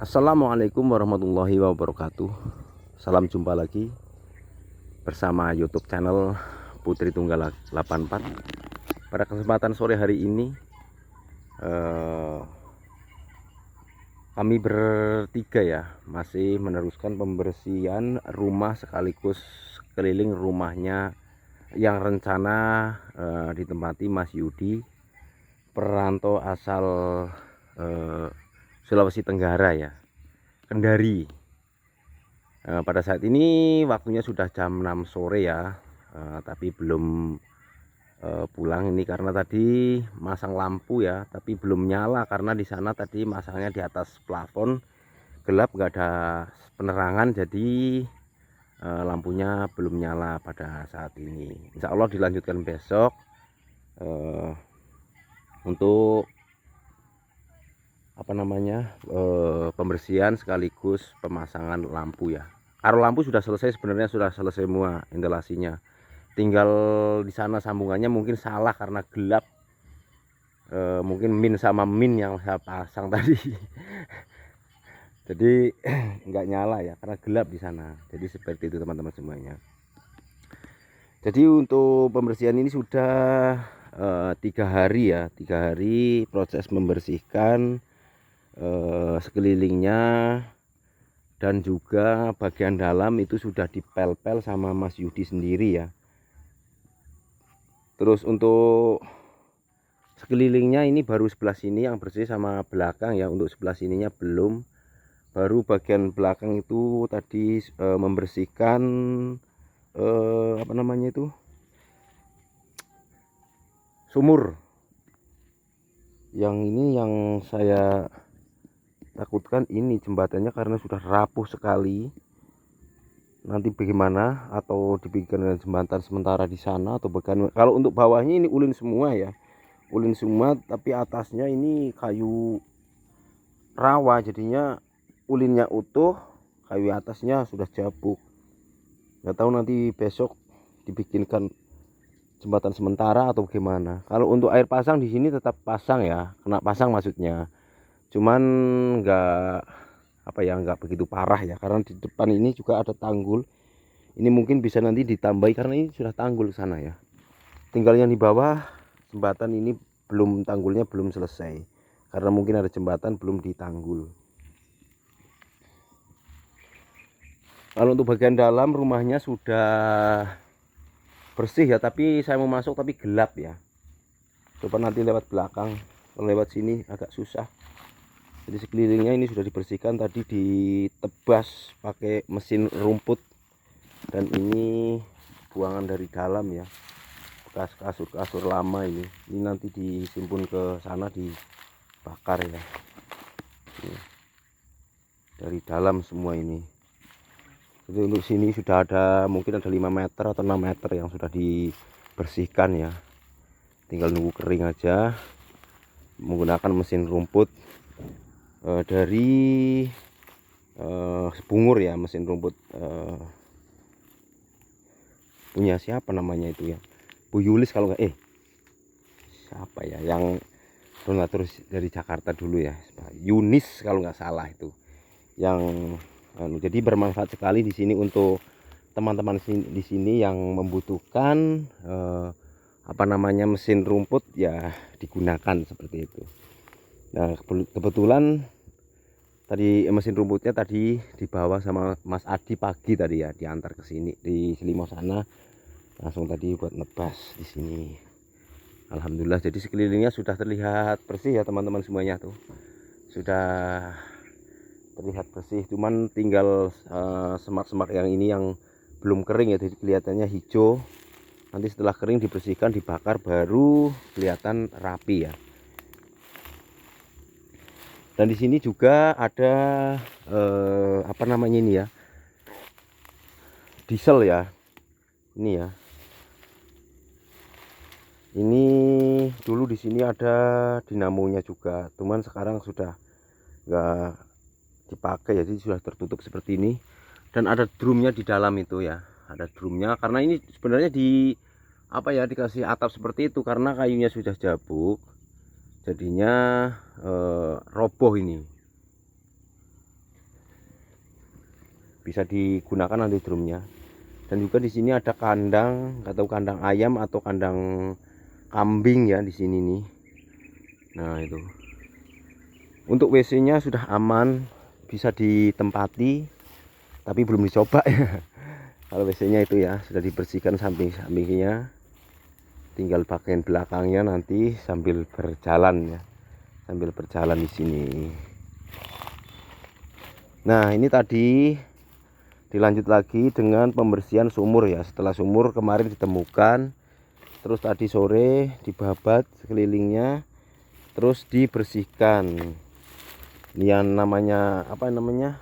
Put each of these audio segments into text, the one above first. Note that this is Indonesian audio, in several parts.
Assalamualaikum warahmatullahi wabarakatuh. Salam jumpa lagi bersama YouTube channel Putri Tunggal 84. Pada kesempatan sore hari ini kami bertiga ya masih meneruskan pembersihan rumah sekaligus keliling rumahnya yang rencana ditempati Mas Yudi, perantau asal Sulawesi Tenggara ya, Kendari. Pada saat ini waktunya sudah jam 6 sore ya, tapi belum pulang ini karena tadi masang lampu ya, tapi belum nyala karena di sana tadi masangnya di atas plafon, gelap nggak ada penerangan, jadi lampunya belum nyala pada saat ini. Insya Allah dilanjutkan besok untuk pembersihan sekaligus pemasangan lampu ya. Kalau lampu sudah selesai, sebenarnya sudah selesai semua instalasinya, tinggal di sana sambungannya mungkin salah karena gelap, mungkin min sama min yang saya pasang tadi jadi nggak nyala ya karena gelap di sana. Jadi seperti itu teman-teman semuanya. Jadi untuk pembersihan ini sudah 3 hari ya, 3 hari proses membersihkan sekelilingnya, dan juga bagian dalam itu sudah dipel-pel sama Mas Yudi sendiri ya. Terus untuk sekelilingnya ini baru sebelah sini yang bersih sama belakang ya, untuk sebelah sininya belum. Baru bagian belakang itu tadi membersihkan sumur. Yang ini yang saya takutkan ini jembatannya karena sudah rapuh sekali. Nanti bagaimana, atau dibikin jembatan sementara di sana atau bagaimana. Kalau untuk bawahnya ini ulin semua ya, ulin semua, tapi atasnya ini kayu rawa, jadinya ulinnya utuh, kayu atasnya sudah jabuk. Nggak tahu nanti besok dibikinkan jembatan sementara atau gimana. Kalau untuk air pasang di sini tetap pasang ya, kena pasang maksudnya. Cuman nggak begitu parah ya, karena di depan ini juga ada tanggul. Ini mungkin bisa nanti ditambahi karena ini sudah tanggul ke sana ya. Tinggal yang di bawah jembatan ini belum, tanggulnya belum selesai karena mungkin ada jembatan belum ditanggul. Kalau untuk bagian dalam rumahnya sudah bersih ya, tapi saya mau masuk tapi gelap ya. Coba nanti lewat belakang, kalau lewat sini agak susah. Jadi sekelilingnya ini sudah dibersihkan, tadi ditebas pakai mesin rumput, dan ini buangan dari dalam ya, bekas kasur-kasur lama ini nanti disimpun ke sana dibakar ya. Ini dari dalam semua ini. Jadi untuk sini sudah ada mungkin ada 5 meter atau 6 meter yang sudah dibersihkan ya, tinggal nunggu kering aja menggunakan mesin rumput dari Sebungur ya, mesin rumput punya siapa namanya itu ya, Bu Yulis kalau nggak siapa ya, yang donatur dari Jakarta dulu ya, Yunis kalau nggak salah itu yang jadi bermanfaat sekali di sini untuk teman-teman di sini yang membutuhkan mesin rumput ya, digunakan seperti itu. Nah kebetulan tadi mesin rumputnya tadi dibawa sama Mas Adi pagi tadi ya, diantar ke sini di Selimau sana, langsung tadi buat nebas di sini. Alhamdulillah, jadi sekelilingnya sudah terlihat bersih ya teman-teman semuanya, tuh sudah terlihat bersih. Cuman tinggal semak-semak yang ini yang belum kering ya, jadi kelihatannya hijau. Nanti setelah kering dibersihkan, dibakar, baru kelihatan rapi ya. Dan di sini juga ada ini ya, diesel ya, ini ya. Ini dulu di sini ada dinamonya juga, cuman sekarang sudah nggak dipakai ya, jadi sudah tertutup seperti ini. Dan ada drumnya di dalam itu ya, ada drumnya karena ini sebenarnya dikasih atap seperti itu karena kayunya sudah jabuk, jadinya roboh ini. bisa digunakan nanti drumnya. Dan juga di sini ada kandang, atau kandang ayam atau kandang kambing ya di sini nih. Nah itu. Untuk WC-nya sudah aman, bisa ditempati, tapi belum dicoba ya. Kalau WC-nya itu ya sudah dibersihkan samping-sampingnya, tinggal bagian belakangnya nanti sambil berjalan ya, sambil berjalan di sini. Nah ini tadi dilanjut lagi dengan pembersihan sumur ya. Setelah sumur kemarin ditemukan, terus tadi sore dibabat sekelilingnya, terus dibersihkan. Ini yang namanya apa namanya,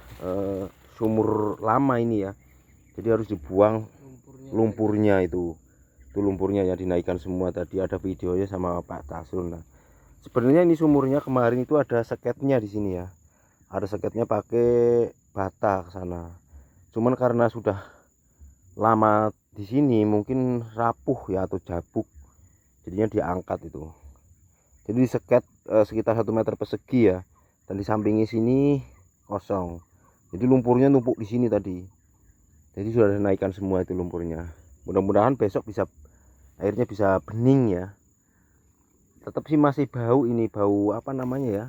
sumur lama ini ya, jadi harus dibuang lumpurnya itu lumpurnya ya, dinaikkan semua. Tadi ada videonya sama Pak Tasrun. Nah, sebenarnya ini sumurnya kemarin itu ada seketnya di sini ya, ada seketnya pakai bata ke sana. Cuman karena sudah lama di sini mungkin rapuh ya atau jabuk, jadinya diangkat itu. Jadi seket sekitar 1 meter persegi ya, dan di sampingnya sini kosong. Jadi lumpurnya numpuk di sini tadi. Jadi sudah dinaikkan semua itu lumpurnya. Mudah-mudahan besok bisa airnya bisa bening ya. Tetap sih masih bau ini, bau apa namanya ya,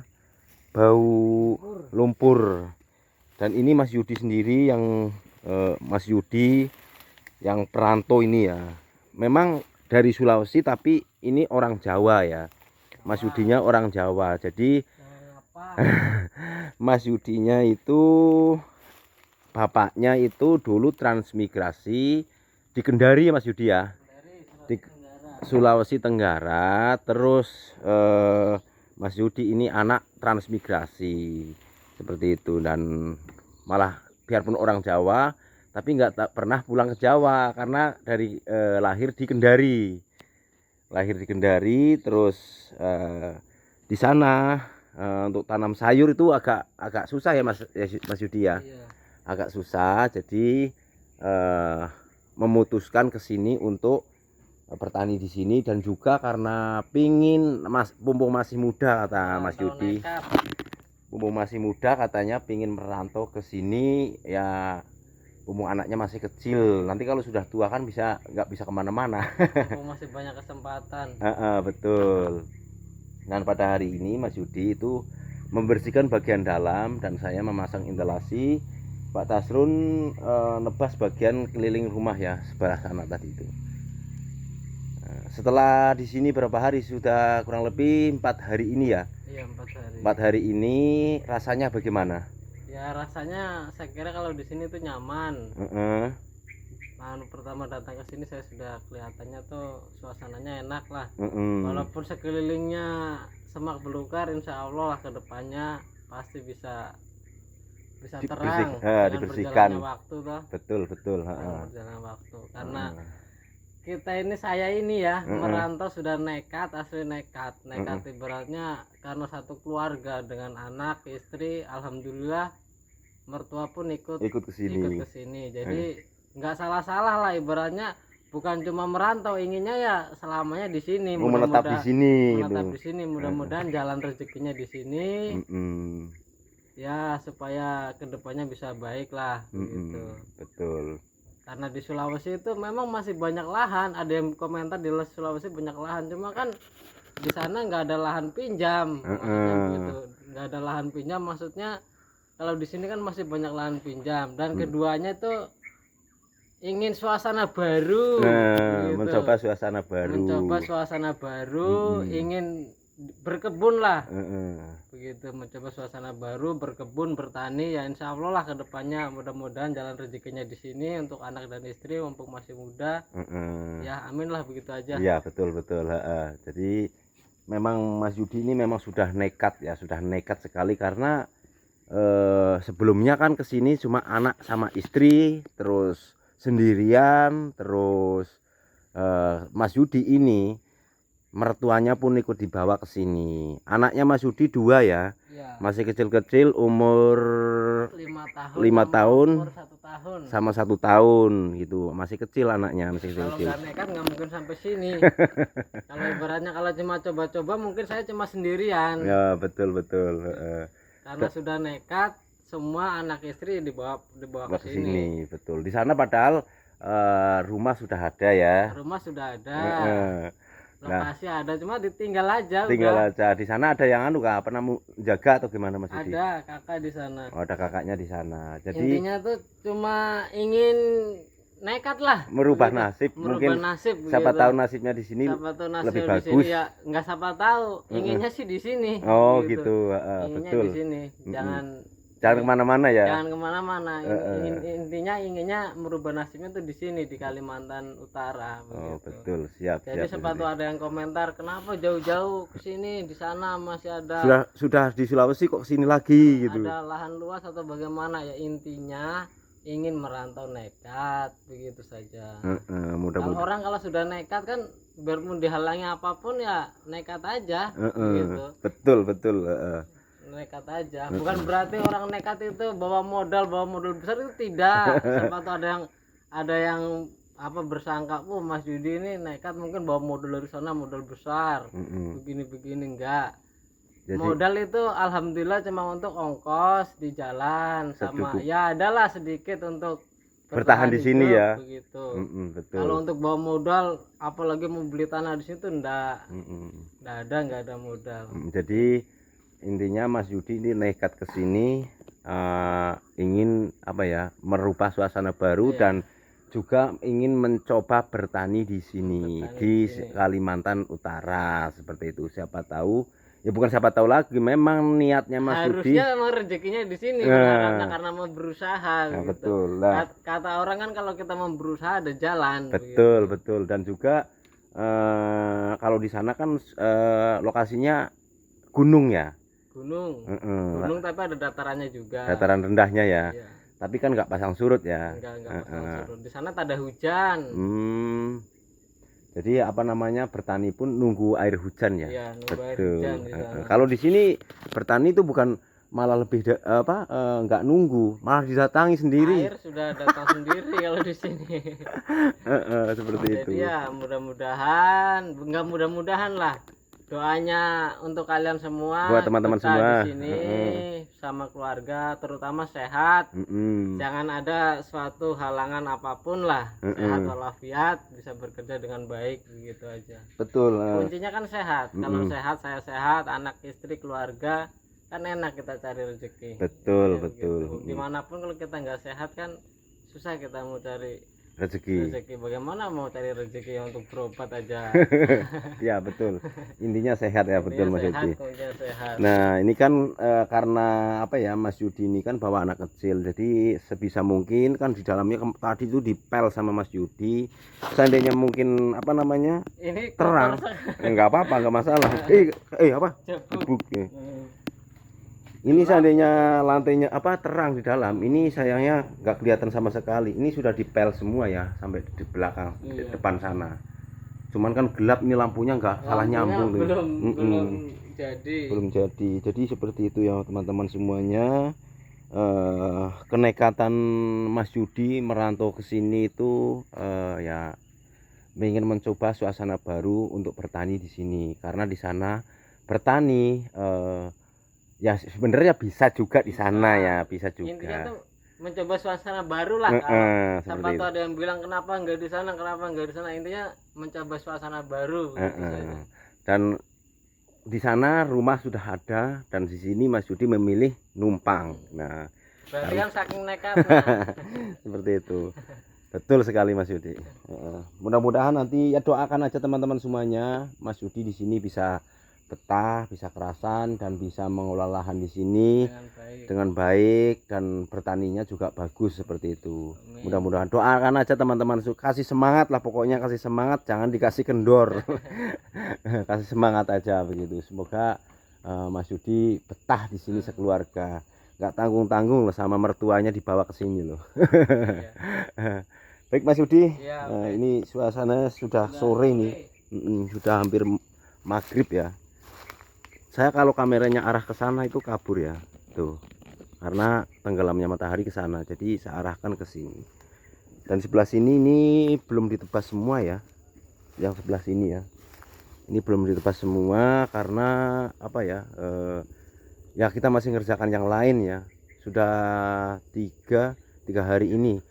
bau lumpur. Dan ini Mas Yudi sendiri yang Mas Yudi yang perantau ini ya, memang dari Sulawesi tapi ini orang Jawa ya. Mas Yudinya orang Jawa. Jadi Mas Yudinya itu bapaknya itu dulu transmigrasi di Kendari ya Mas Yudi ya, di Sulawesi Tenggara. Terus Mas Yudi ini anak transmigrasi seperti itu, dan malah biarpun orang Jawa tapi nggak pernah pulang ke Jawa karena dari lahir di Kendari, terus di sana untuk tanam sayur itu agak susah ya Mas Yudi ya. Iya. Agak susah, jadi memutuskan ke sini untuk bertani di sini. Dan juga karena pingin mumpung masih muda kata Mas Yudi, mumpung masih muda katanya pingin merantau ke sini ya, mumpung anaknya masih kecil, nanti kalau sudah tua kan nggak bisa kemana-mana. Masih banyak kesempatan. Betul. Dan pada hari ini Mas Yudi itu membersihkan bagian dalam dan saya memasang insulasi. Pak Tasrun nebas bagian keliling rumah ya, sebelah sana tadi itu. Setelah di sini berapa hari, sudah kurang lebih 4 hari ini ya. Iya, 4 hari. 4 hari ini rasanya bagaimana? Ya rasanya saya kira kalau di sini tuh nyaman. Nah, pertama datang ke sini saya sudah kelihatannya tuh suasananya enak lah. Walaupun sekelilingnya semak belukar, insya Allah lah kedepannya pasti bisa terang dibersihkan waktu toh. Betul Berjalan waktu, karena saya ini ya merantau sudah nekat, asli nekat ibaratnya, karena satu keluarga dengan anak istri, alhamdulillah mertua pun ikut ke sini. Jadi nggak salah lah ibaratnya, bukan cuma merantau, inginnya ya selamanya di sini, menetap di sini. Mudah-mudahan jalan rezekinya di sini. Ya supaya kedepannya bisa baik lah gitu. Betul. Karena di Sulawesi itu memang masih banyak lahan. Ada yang komentar di Sulawesi banyak lahan, cuma kan di sana nggak ada lahan pinjam. Gitu. Nggak ada lahan pinjam, maksudnya kalau di sini kan masih banyak lahan pinjam. Dan keduanya itu ingin suasana baru, gitu. Mencoba suasana baru, ingin berkebun lah, begitu, mencoba suasana baru, berkebun, bertani ya, insya Allah lah kedepannya mudah-mudahan jalan rezekinya di sini untuk anak dan istri mumpung masih muda. Ya amin lah, begitu aja. Iya betul. Jadi memang Mas Yudi ini memang sudah nekat sekali, karena sebelumnya kan kesini cuma anak sama istri, terus sendirian, terus Mas Yudi ini mertuanya pun ikut dibawa ke sini. Anaknya Mas Yudi 2 ya. Masih kecil-kecil, umur 5 tahun sama 1 tahun gitu. Masih kecil anaknya, masih kecil. Kalau nggak nekat nggak mungkin sampai sini. Kalau ibaratnya kalau cuma coba-coba mungkin saya cuma sendirian. Ya betul. Karena sudah nekat, semua anak istri dibawa ke ke sini. sini. Betul. Di sana padahal rumah sudah ada ya. Rumah sudah ada, Heeh. lokasi ada, cuma ditinggal aja. Tinggal udah. aja di sana. Ada yang anu kah, apa namanya, jaga atau gimana Mas Yudi? Ada kakak di sana. Oh, ada kakaknya di sana. Jadi Intinya tuh cuma ingin nekat lah, merubah begitu. nasib. Merubah Mungkin nasib. siapa begitu. tahu nasibnya di sini Siapa tahu nasib lebih di bagus. sini ya, nggak siapa tahu. Inginnya sih di sini. Oh gitu, Inginnya betul. di sini. Jangan kemana-mana ya. Jangan kemana-mana. Intinya inginnya merubah nasibnya tuh di sini, di Kalimantan Utara. Oh begitu. betul, siap. Jadi siap, sepatu Mas Yudi. ada yang komentar, kenapa jauh-jauh ke sini, di sana masih ada Sudah di Sulawesi kok kesini lagi gitu. ada lahan luas atau bagaimana ya, intinya ingin merantau nekat, begitu saja. Kalau Mudah-mudahan. orang kalau sudah nekat kan biarpun dihalangi apapun ya nekat aja, gitu. Betul. Nekat aja. Bukan berarti orang nekat itu bawa modal besar, itu tidak. Siapa tahu ada yang apa bersangka, Mas Yudi ini nekat mungkin bawa modal dari sana, modal besar. Begini enggak. Jadi, Modal itu alhamdulillah cuma untuk ongkos di jalan sama Secukup. ya adalah sedikit untuk Bertahan di sini hidup, ya. begitu. Betul. Kalau untuk bawa modal apalagi mau beli tanah di situ nggak ada modal. Jadi intinya Mas Yudi ini nekat ke sini ingin apa ya, merubah suasana baru dan juga ingin mencoba bertani di sini di Kalimantan Utara seperti itu. Siapa tahu ya, bukan siapa tahu lagi, memang niatnya Mas Yudi. Harusnya emang rezekinya di sini karena mau berusaha. Nah, gitu. betul lah. Kata orang kan kalau kita mau berusaha ada jalan. Betul. Dan juga kalau di sana kan lokasinya gunung ya. Gunung tapi ada datarannya juga. Dataran rendahnya ya. Iya. Tapi kan nggak pasang surut ya. Enggak pasang surut. Di sana tak ada hujan. Jadi apa namanya, bertani pun nunggu air hujan ya. Iya, nunggu air Betul. hujan di sana. Kalau di sini bertani itu bukan malah lebih nggak nunggu, malah didatangi sendiri. Air sudah datang sendiri kalau di sini. Seperti itu. Jadi ya mudah-mudahan lah. Doanya untuk kalian semua, Buat teman-teman betah semua. di sini sama keluarga, terutama sehat. Jangan ada suatu halangan apapun lah. Sehat walafiat, bisa bekerja dengan baik, begitu aja. Betul. Kuncinya kan sehat. Kalau sehat, saya sehat, anak istri keluarga, kan enak kita cari rezeki. Betul. Dimanapun kalau kita nggak sehat kan susah kita mau cari Rezeki. Bagaimana mau cari rezeki yang untuk berobat aja. Ya betul. Intinya sehat ya, betul Mas Yudi. Sehat. Nah ini kan karena apa ya, Mas Yudi ini kan bawa anak kecil, jadi sebisa mungkin kan di dalamnya tadi itu dipel sama Mas Yudi. Seandainya mungkin apa namanya Ini terang, nggak apa-apa, nggak masalah. Apa? Gebuk. Ini seandainya lantainya apa terang di dalam, ini sayangnya nggak kelihatan sama sekali. Ini sudah dipel semua ya sampai di belakang, di depan sana. Cuman kan gelap, ini lampunya nggak salah nyambung. Belum jadi. Jadi seperti itu ya teman-teman semuanya. Kenekatan Mas Yudi merantau ke sini itu ya ingin mencoba suasana baru untuk bertani di sini, karena di sana bertani ya sebenarnya bisa juga di sana ya, bisa juga. Intinya tuh mencoba suasana baru lah. Siapa tahu ada yang bilang kenapa nggak di sana, intinya mencoba suasana baru. Dan di sana rumah sudah ada, dan di sini Mas Yudi memilih numpang. Nah, berarti kan saking nekatnya. Seperti itu. Betul sekali Mas Yudi. Mudah-mudahan nanti ya, doakan aja teman-teman semuanya, Mas Yudi di sini bisa betah, bisa kerasan, dan bisa mengolah lahan di sini dengan baik, dan bertaninya juga bagus seperti itu. Mudah-mudahan, doakan aja teman-teman, kasih semangat lah pokoknya, kasih semangat, jangan dikasih kendor. Kasih semangat aja begitu. Semoga Mas Yudi betah di sini sekeluarga, nggak tanggung-tanggung loh, sama mertuanya dibawa ke sini loh. Baik Mas Yudi, ini suasana sudah sore nih, sudah hampir maghrib ya. Saya kalau kameranya arah ke sana itu kabur ya, tuh, karena tenggelamnya matahari ke sana, jadi saya arahkan ke sini. Dan sebelah sini ini belum ditebas semua ya, yang sebelah sini ya, ini belum ditebas semua karena apa ya? Ya kita masih ngerjakan yang lain ya, sudah tiga hari ini.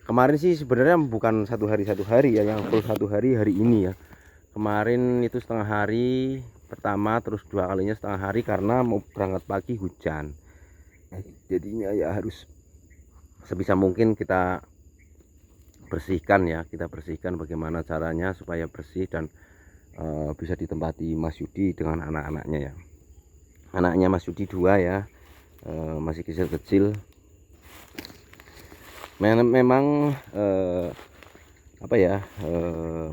Kemarin sih sebenarnya bukan satu hari ya, yang full satu hari ini ya. Kemarin itu setengah hari pertama, terus dua kalinya setengah hari karena mau berangkat pagi hujan. Jadinya ya harus sebisa mungkin kita bersihkan ya, kita bersihkan bagaimana caranya supaya bersih dan bisa ditempati Mas Yudi dengan anak-anaknya ya. Anaknya Mas Yudi 2 ya, masih kecil-kecil. Memang apa ya,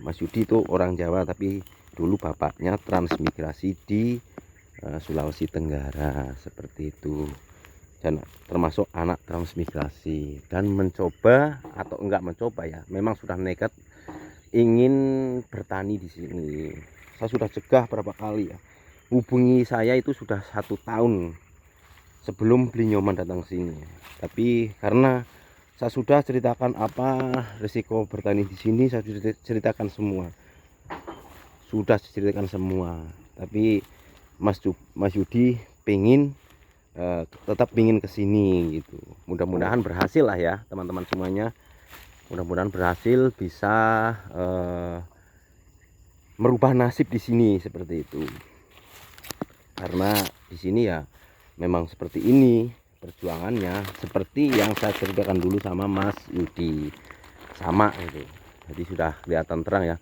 Mas Yudi itu orang Jawa tapi dulu bapaknya transmigrasi di Sulawesi Tenggara seperti itu, dan termasuk anak transmigrasi, dan mencoba atau enggak mencoba ya, memang sudah nekat ingin bertani di sini. Saya sudah cegah berapa kali ya, hubungi saya itu sudah 1 tahun sebelum beli nyoman datang sini, tapi karena saya sudah ceritakan apa risiko bertani di sini, saya sudah ceritakan semua, tapi Mas Yudi pengen tetap ingin kesini gitu. Mudah-mudahan berhasil lah ya teman-teman semuanya, mudah-mudahan berhasil bisa merubah nasib di sini seperti itu, karena di sini ya memang seperti ini perjuangannya, seperti yang saya ceritakan dulu sama Mas Yudi, sama itu. Jadi sudah kelihatan terang ya.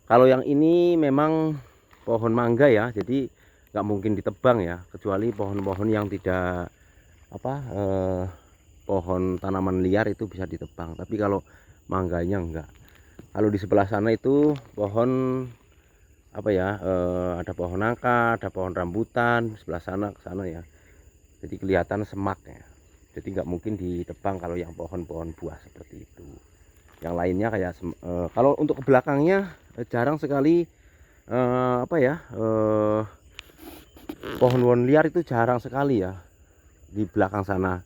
Kalau yang ini memang pohon mangga ya, jadi nggak mungkin ditebang ya, kecuali pohon-pohon yang tidak apa pohon tanaman liar itu bisa ditebang, tapi kalau mangganya enggak. Kalau di sebelah sana itu pohon apa ya, ada pohon nangka, ada pohon rambutan sebelah sana ke sana ya, jadi kelihatan semak ya, jadi nggak mungkin ditebang kalau yang pohon-pohon buah seperti itu. Yang lainnya kayak kalau untuk ke belakangnya jarang sekali apa ya, pohon-pohon liar itu jarang sekali ya. Di belakang sana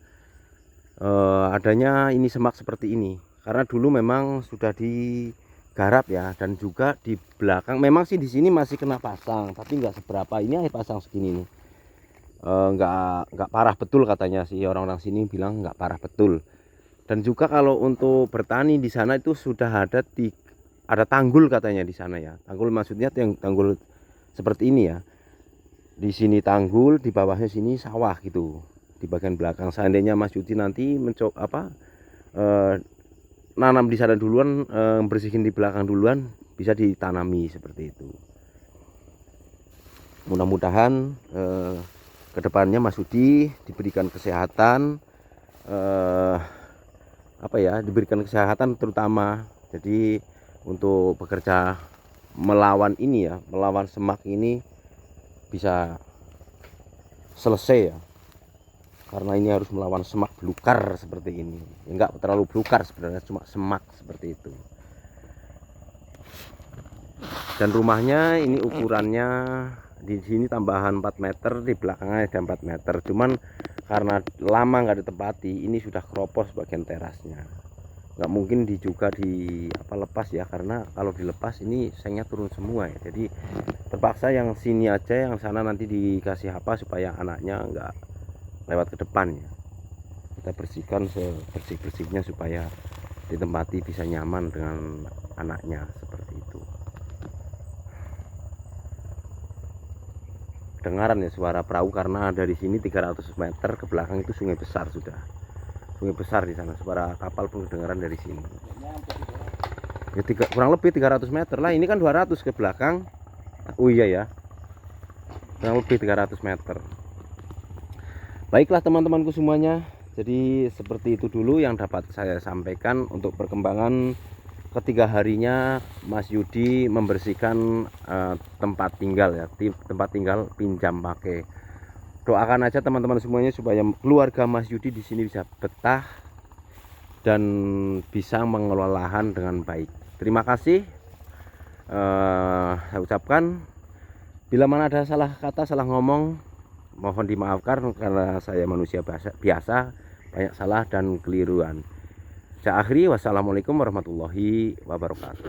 adanya ini semak seperti ini karena dulu memang sudah digarap ya, dan juga di belakang memang sih di sini masih kena pasang tapi nggak seberapa. Ini air pasang segini nih, nggak parah betul katanya sih, orang-orang sini bilang nggak parah betul. Dan juga kalau untuk bertani di sana itu sudah ada tanggul katanya di sana ya. Tanggul maksudnya yang tanggul seperti ini ya. Di sini tanggul, di bawahnya sini sawah gitu. Di bagian belakang seandainya Mas Yudi nanti mencoba nanam di sana duluan, bersihin di belakang duluan, bisa ditanami seperti itu. Mudah-mudahan kedepannya Mas Yudi diberikan kesehatan, apa ya, diberikan kesehatan terutama, jadi untuk bekerja melawan ini ya, melawan semak ini bisa selesai ya, karena ini harus melawan semak belukar seperti ini. Enggak terlalu belukar sebenarnya, cuma semak seperti itu. Dan rumahnya ini ukurannya di sini tambahan 4 meter, di belakangnya ada 4 meter, cuman karena lama nggak ditempati ini sudah keropos bagian terasnya. Nggak mungkin juga lepas ya, karena kalau dilepas ini sengnya turun semua ya, jadi terpaksa yang sini aja, yang sana nanti dikasih apa supaya anaknya nggak lewat ke depan ya. Kita bersihkan sebersih-bersihnya supaya ditempati bisa nyaman dengan anaknya seperti itu. Dengaran ya suara perahu karena dari sini 300 meter ke belakang itu sungai besar, sudah sungai besar di sana, suara kapal pun kedengaran dari sini ya. Kurang lebih 300 meter lah, ini kan 200 ke belakang. Oh iya ya, kurang lebih 300 meter. Baiklah teman-temanku semuanya, jadi seperti itu dulu yang dapat saya sampaikan untuk perkembangan ketiga harinya Mas Yudi membersihkan tempat tinggal ya, tempat tinggal pinjam pakai. Doakan aja teman-teman semuanya supaya keluarga Mas Yudi di sini bisa betah dan bisa mengelola lahan dengan baik. Terima kasih. Saya ucapkan, bila mana ada salah kata, salah ngomong, mohon dimaafkan karena saya manusia biasa, banyak salah dan keliruan. Saya akhiri, wassalamualaikum warahmatullahi wabarakatuh.